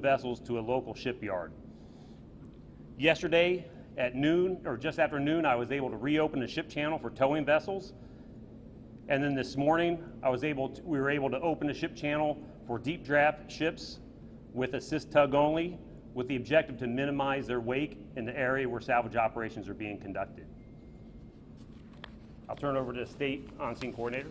vessels to a local shipyard. Yesterday at noon, or just after noon, I was able to reopen the ship channel for towing vessels. And then this morning, we were able to open the ship channel for deep draft ships with assist tug only, with the objective to minimize their wake in the area where salvage operations are being conducted. I'll turn it over to the state on-scene coordinator.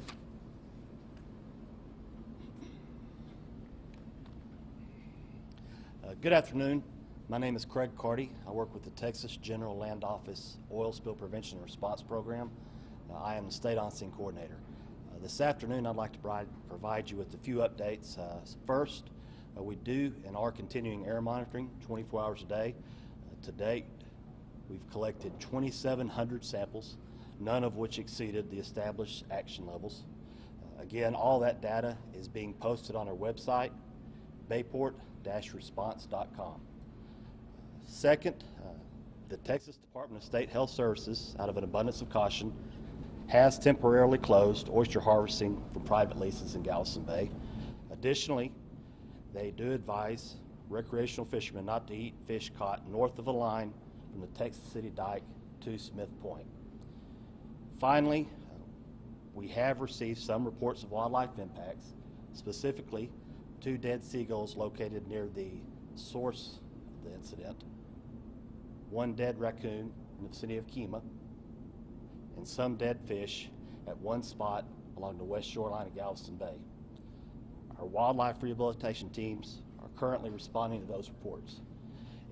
Good afternoon. My name is Craig Carty. I work with the Texas General Land Office Oil Spill Prevention and Response Program. I am the state on-scene coordinator. This afternoon, I'd like to provide you with a few updates. First, we do and are continuing air monitoring 24 hours a day. To date, we've collected 2,700 samples, none of which exceeded the established action levels. Again, all that data is being posted on our website, bayport-response.com. Second, the Texas Department of State Health Services, out of an abundance of caution, has temporarily closed oyster harvesting for private leases in Galveston Bay. Additionally, they do advise recreational fishermen not to eat fish caught north of the line from the Texas City Dike to Smith Point. Finally, we have received some reports of wildlife impacts, specifically 2 dead seagulls located near the source of the incident, 1 dead raccoon in the vicinity of Kemah, and some dead fish at one spot along the west shoreline of Galveston Bay. Our wildlife rehabilitation teams are currently responding to those reports.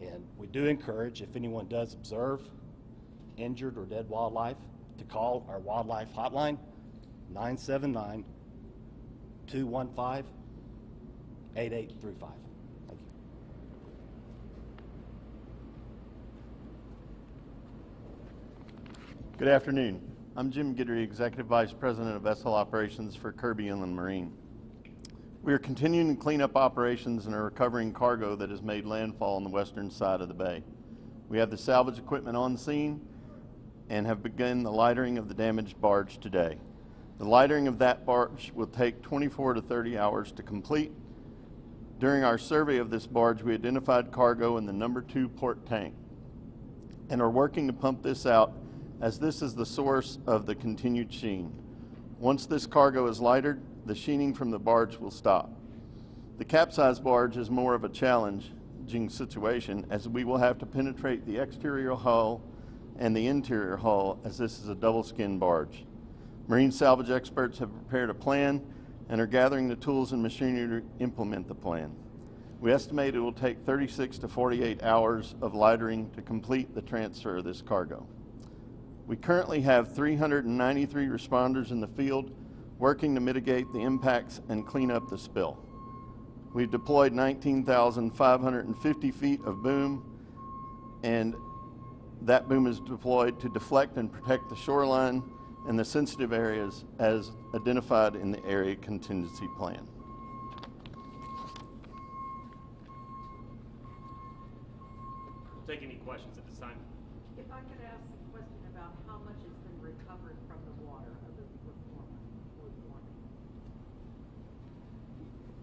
And we do encourage, if anyone does observe injured or dead wildlife, to call our wildlife hotline, 979-215-8835. Thank you. Good afternoon. I'm Jim Guidry, Executive Vice President of Vessel Operations for Kirby Inland Marine. We are continuing to clean up operations and are recovering cargo that has made landfall on the western side of the bay. We have the salvage equipment on scene and have begun the lightering of the damaged barge today. The lightering of that barge will take 24 to 30 hours to complete. During our survey of this barge, we identified cargo in the number 2 port tank and are working to pump this out, as this is the source of the continued sheen. Once this cargo is lightered, the sheening from the barge will stop. The capsized barge is more of a challenging situation, as we will have to penetrate the exterior hull and the interior hull, as this is a double-skin barge. Marine salvage experts have prepared a plan and are gathering the tools and machinery to implement the plan. We estimate it will take 36 to 48 hours of lightering to complete the transfer of this cargo. We currently have 393 responders in the field working to mitigate the impacts and clean up the spill. We've deployed 19,550 feet of boom, and that boom is deployed to deflect and protect the shoreline and the sensitive areas as identified in the area contingency plan. We'll take any questions at this time. If I could ask a question about how much has been recovered from the water of the performance.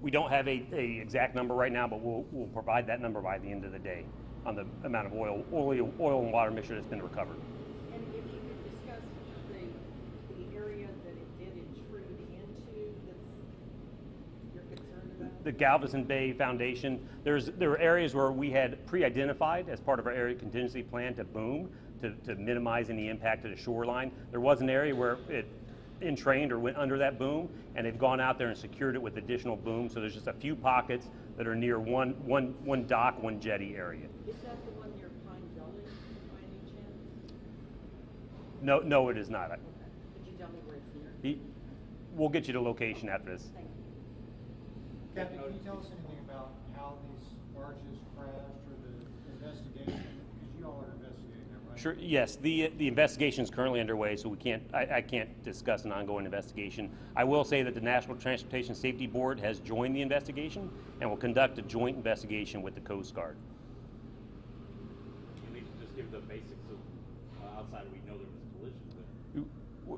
We don't have a exact number right now, but we'll provide that number by the end of the day on the amount of oil and water mixture that's been recovered. And if you could discuss the area that it did intrude into that you're concerned about? The Galveston Bay Foundation, there were areas where we had pre-identified as part of our area contingency plan to boom, to minimize any impact to the shoreline. There was an area where it entrained or went under that boom, and they've gone out there and secured it with additional boom. So there's just a few pockets that are near one dock, one jetty area. Is that the one near Pine Gully by any chance? No, it is not. Okay. Could you tell me where it's near? We'll get you the location after this. Thank you. Captain, can you tell us anything about how these barges crashed or the investigation? Because you all are investigating that, right? Sure. Yes, the investigation is currently underway, so I can't discuss an ongoing investigation. I will say that the National Transportation Safety Board has joined the investigation and will conduct a joint investigation with the Coast Guard. Can we just give the basics of outside of we know there was a collision there?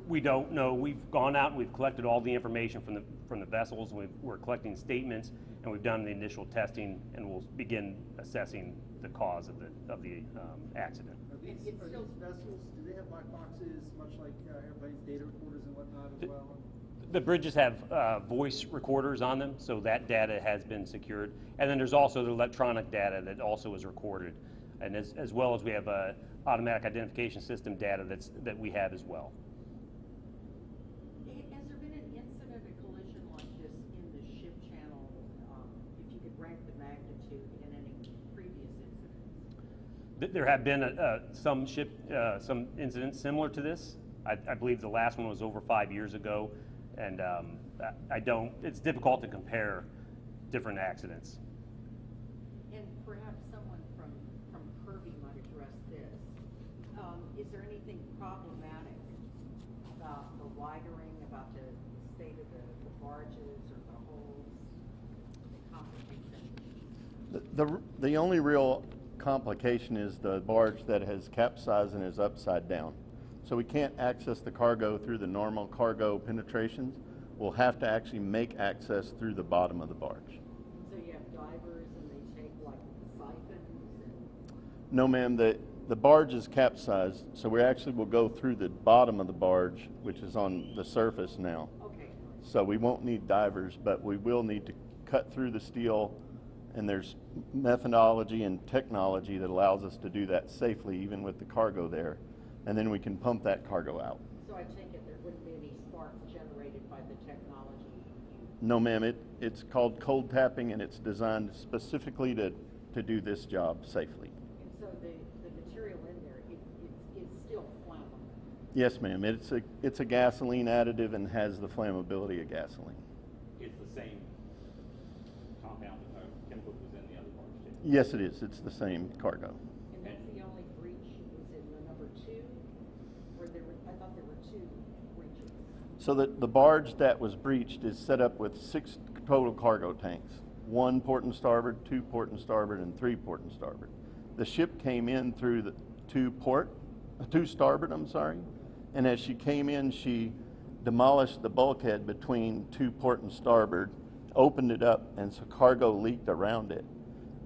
We don't know. We've gone out and we've collected all the information from the vessels. We're collecting statements, and we've done the initial testing, and we'll begin assessing the cause of the accident. Are these vessels, do they have black boxes, much like airplanes, data recorders and whatnot as well? The bridges have voice recorders on them, so that data has been secured. And then there's also the electronic data that also is recorded. And as well as we have automatic identification system data that we have as well. Has there been an incident, a collision like this in the ship channel, if you could rank the magnitude in any previous incidents? There have been some incidents similar to this. I believe the last one was over 5 years ago, and it's difficult to compare different accidents. And perhaps someone from Kirby might address this. Is there anything problematic about the wiring, about the state of the barges or the holes that complicate things? The only real complication is the barge that has capsized and is upside down. So we can't access the cargo through the normal cargo penetrations. We'll have to actually make access through the bottom of the barge. So you have divers and they take like siphons and... No, ma'am, the barge is capsized, so we actually will go through the bottom of the barge, which is on the surface now. Okay. So we won't need divers, but we will need to cut through the steel, and there's methodology and technology that allows us to do that safely, even with the cargo there, and then we can pump that cargo out. So I take it there wouldn't be any sparks generated by the technology? No, ma'am, it's called cold tapping, and it's designed specifically to do this job safely. And so the material in there, it's still flammable? Yes, ma'am, it's a gasoline additive and has the flammability of gasoline. It's the same compound or chemical that was in the other barge too. Yes, it is. It's the same cargo. And that's the only breach, was in the number 2? Or I thought there were 2 breaches. So the barge that was breached is set up with 6 total cargo tanks. 1 port and starboard, 2 port and starboard, and 3 port and starboard. The ship came in through the 2 starboard, and as she came in, she demolished the bulkhead between 2 port and starboard, opened it up, and so cargo leaked around it.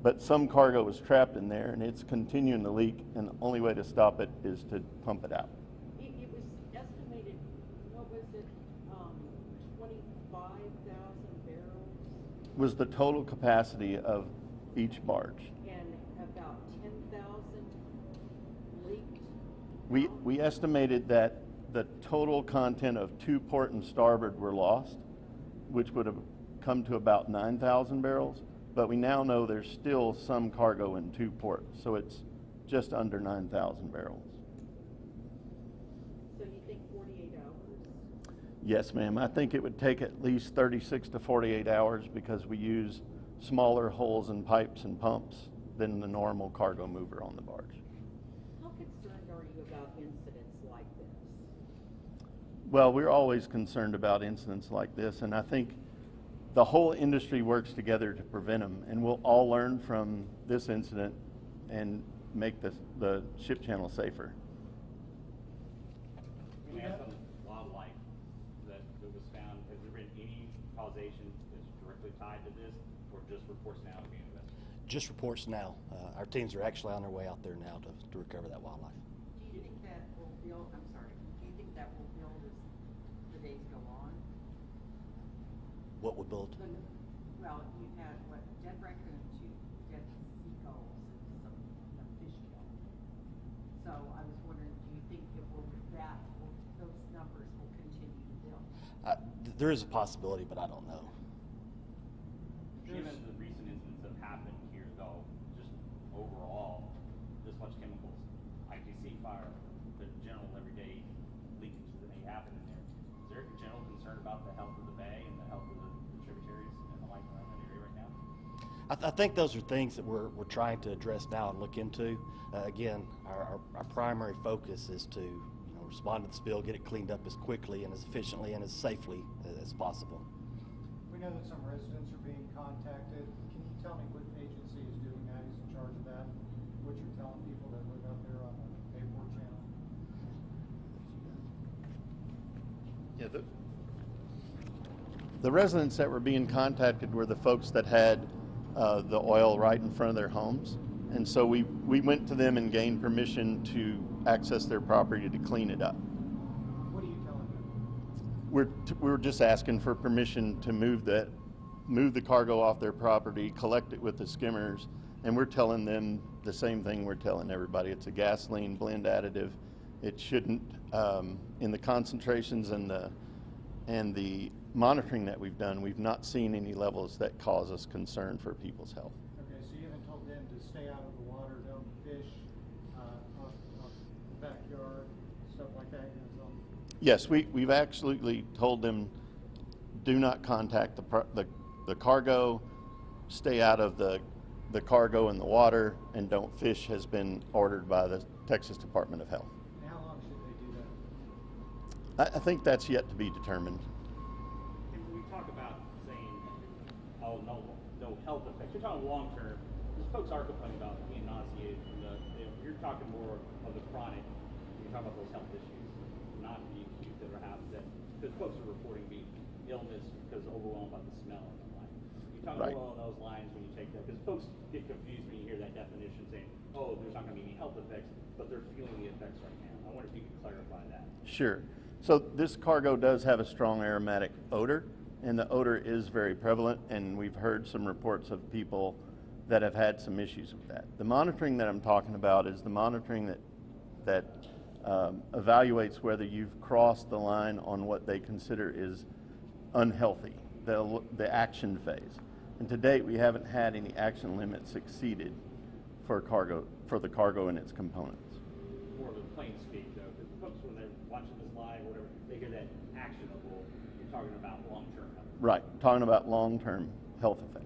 But some cargo was trapped in there, and it's continuing to leak, and the only way to stop it is to pump it out. It was estimated, what was it, 25,000 barrels? Was the total capacity of each barge. And about 10,000 leaked? We estimated that the total content of 2 port and starboard were lost, which would have come to about 9,000 barrels. But we now know there's still some cargo in 2 ports, so it's just under 9,000 barrels. So you think 48 hours? Yes, ma'am. I think it would take at least 36 to 48 hours because we use smaller holes and pipes and pumps than the normal cargo mover on the barge. How concerned are you about incidents like this? Well, we're always concerned about incidents like this, and I think the whole industry works together to prevent them, and we'll all learn from this incident and make the ship channel safer. We have some wildlife that was found. Has there been any causation that's directly tied to this, or just reports now being investigated? Just reports now. Our teams are actually on their way out there now to recover that wildlife. Do you think that will build, I'm sorry, do you think that will build as the days go on? What would build? Well, you've had, what, dead raccoon, 2 dead seagulls, and some fish killed. So I was wondering, do you think those numbers will continue to build? There is a possibility, but I don't know. Given the recent incidents that have happened here, though, just overall, this much chemicals, ITC fire, the general everyday leakages that may happen in there, is there a general concern about the health of the bay and the health of the tributaries and the like around that area right now? I think those are things that we're trying to address now and look into. Again, our primary focus is to respond to the spill, get it cleaned up as quickly and as efficiently and as safely as possible. We know that some residents are being contacted. Can you tell me what agency is doing that, who's in charge of that? What you're telling people that live out there on the Bayport Channel? Yeah, The residents that were being contacted were the folks that had the oil right in front of their homes. And so we went to them and gained permission to access their property to clean it up. What are you telling them? We're just asking for permission to move the cargo off their property, collect it with the skimmers, and we're telling them the same thing we're telling everybody. It's a gasoline blend additive. It shouldn't, in the concentrations and the monitoring that we've done, we've not seen any levels that cause us concern for people's health. Okay, so you haven't told them to stay out of the water, don't fish off the backyard, stuff like that? You know, Yes, we've absolutely told them, do not contact the cargo, stay out of the cargo in the water, and don't fish has been ordered by the Texas Department of Health. and how long should they do that? I think that's yet to be determined. If we talk about saying, oh, no health effects, you're talking long term, because folks are complaining about being nauseated from you're talking more of the chronic, you're talking about those health issues, not the acute that are happening, because folks are reporting illness because overwhelmed by the smell and the like. You talk Right. along those lines when you take that, because folks get confused when you hear that definition saying, oh, there's not going to be any health effects, but they're feeling the effects right now. I wonder if you could clarify that. Sure. So this cargo does have a strong aromatic odor, and the odor is very prevalent, and we've heard some reports of people that have had some issues with that. The monitoring that I'm talking about is the monitoring that evaluates whether you've crossed the line on what they consider is unhealthy, the action phase. And to date, we haven't had any action limits exceeded for the cargo and its components. More of a plain speak, though, because folks, when they're watching this live or whatever, they hear that actionable. You're talking about long-term health. Right, talking about long-term health effects.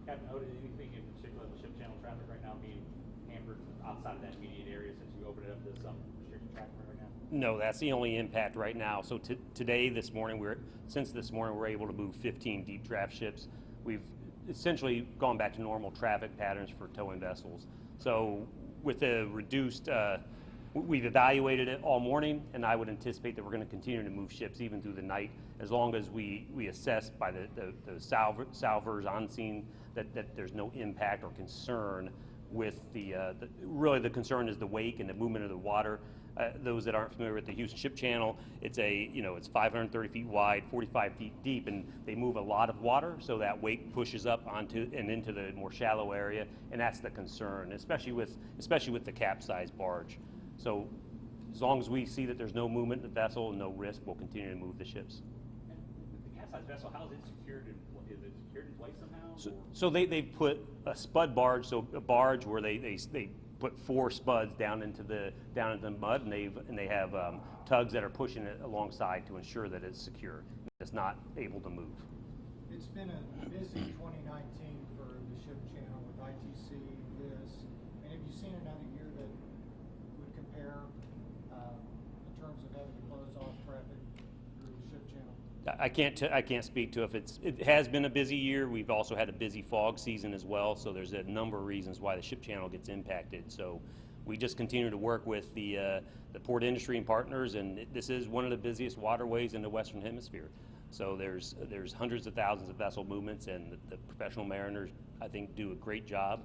Captain, noted anything in particular with ship channel traffic right now being hampered outside of that immediate area since you opened it up to some restricted traffic right now? No, that's the only impact right now. So today, since this morning, we're able to move 15 deep draft ships. We've essentially gone back to normal traffic patterns for towing vessels. So with the reduced, we've evaluated it all morning, and I would anticipate that we're going to continue to move ships even through the night, as long as we assess by the salvers on scene that there's no impact or concern with really the concern is the wake and the movement of the water. Those that aren't familiar with the Houston Ship Channel, it's it's 530 feet wide, 45 feet deep, and they move a lot of water, so that wake pushes up onto and into the more shallow area, and that's the concern, especially with the capsized barge. So as long as we see that there's no movement in the vessel and no risk, we'll continue to move the ships. And the capsized vessel, how is it secured? Is it secured in place somehow? So they put a spud barge, so a barge where they put 4 spuds down into the mud, and they have tugs that are pushing it alongside to ensure that it's secure. It's not able to move. It's been a busy 2019 for the ship channel with ITC, this. And have you seen another year that would compare in terms of having to close off traffic through the ship channel? I can't speak to if it has been a busy year. We've also had a busy fog season as well, so there's a number of reasons why the ship channel gets impacted. So we just continue to work with the port industry and partners, and this is one of the busiest waterways in the Western Hemisphere. So there's hundreds of thousands of vessel movements, and the professional mariners, I think, do a great job.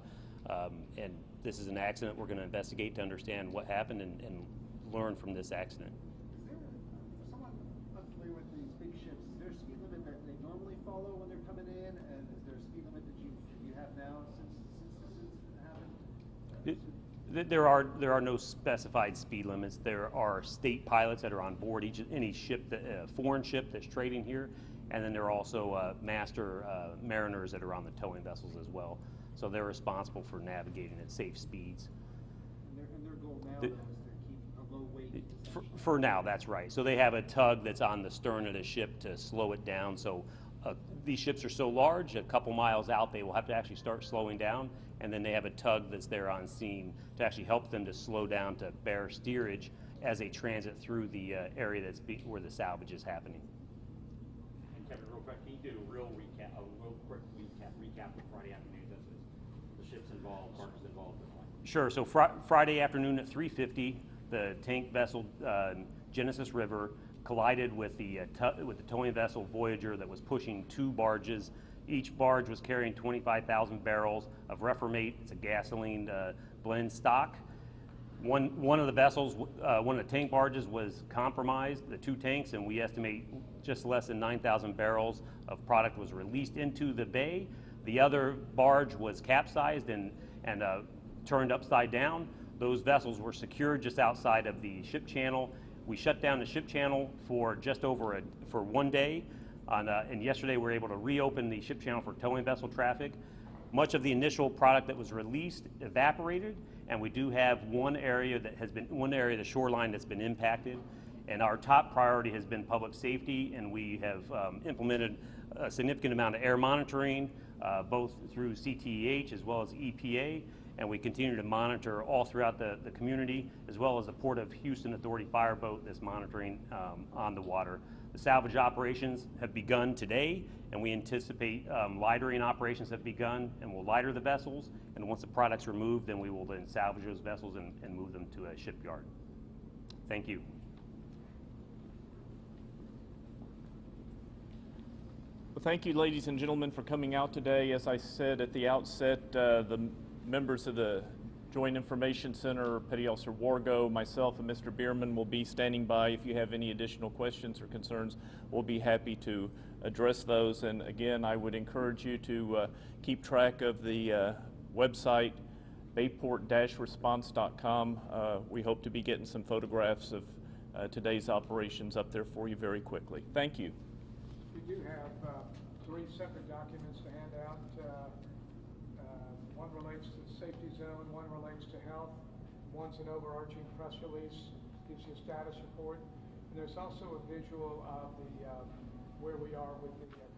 And this is an accident we're going to investigate to understand what happened and learn from this accident. Is there, for someone unfamiliar with these big ships, is there a speed limit that they normally follow when they're coming in, and is there a speed limit that you have now since this incident happened? There are no specified speed limits. There are state pilots that are on board any ship, foreign ship that's trading here, and then there are also master mariners that are on the towing vessels as well. So they're responsible for navigating at safe speeds. And their goal now, though, is to keep a low weight. For now, that's right. So they have a tug that's on the stern of the ship to slow it down. So these ships are so large, a couple miles out, they will have to actually start slowing down, and then they have a tug that's there on scene to actually help them to slow down to bear steerage as they transit through the area where the salvage is happening. And Kevin, real quick, can you do a real quick recap of Friday afternoon? That's the ships involved, partners involved, and the like. Sure. So Friday afternoon at 3:50, the tank vessel Genesis River collided with the towing vessel Voyager that was pushing 2 barges. Each barge was carrying 25,000 barrels of Reformate. It's a gasoline blend stock. One of the vessels, one of the tank barges was compromised, the 2 tanks, and we estimate just less than 9,000 barrels of product was released into the bay. The other barge was capsized and turned upside down. Those vessels were secured just outside of the ship channel. We shut down the ship channel for just over for 1 day, and yesterday we were able to reopen the ship channel for towing vessel traffic. Much of the initial product that was released evaporated, and we do have one area, the shoreline, that's been impacted. And our top priority has been public safety, and we have implemented a significant amount of air monitoring, both through CTEH as well as EPA, and we continue to monitor all throughout the community, as well as the Port of Houston Authority fireboat that's monitoring on the water. The salvage operations have begun today, and we anticipate lightering operations have begun, and we'll lighter the vessels, and once the product's removed, then we will then salvage those vessels and move them to a shipyard. Thank you. Well, thank you, ladies and gentlemen, for coming out today. As I said at the outset, the members of the Joint Information Center, Petty Officer Wargo, myself, and Mr. Bierman will be standing by. If you have any additional questions or concerns, we'll be happy to address those. And again, I would encourage you to keep track of the website, bayport-response.com. We hope to be getting some photographs of today's operations up there for you very quickly. Thank you. We do have 3 separate documents to hand out. One relates to the safety zone, one relates to health, one's an overarching press release, gives you a status report, and there's also a visual of the where we are with the current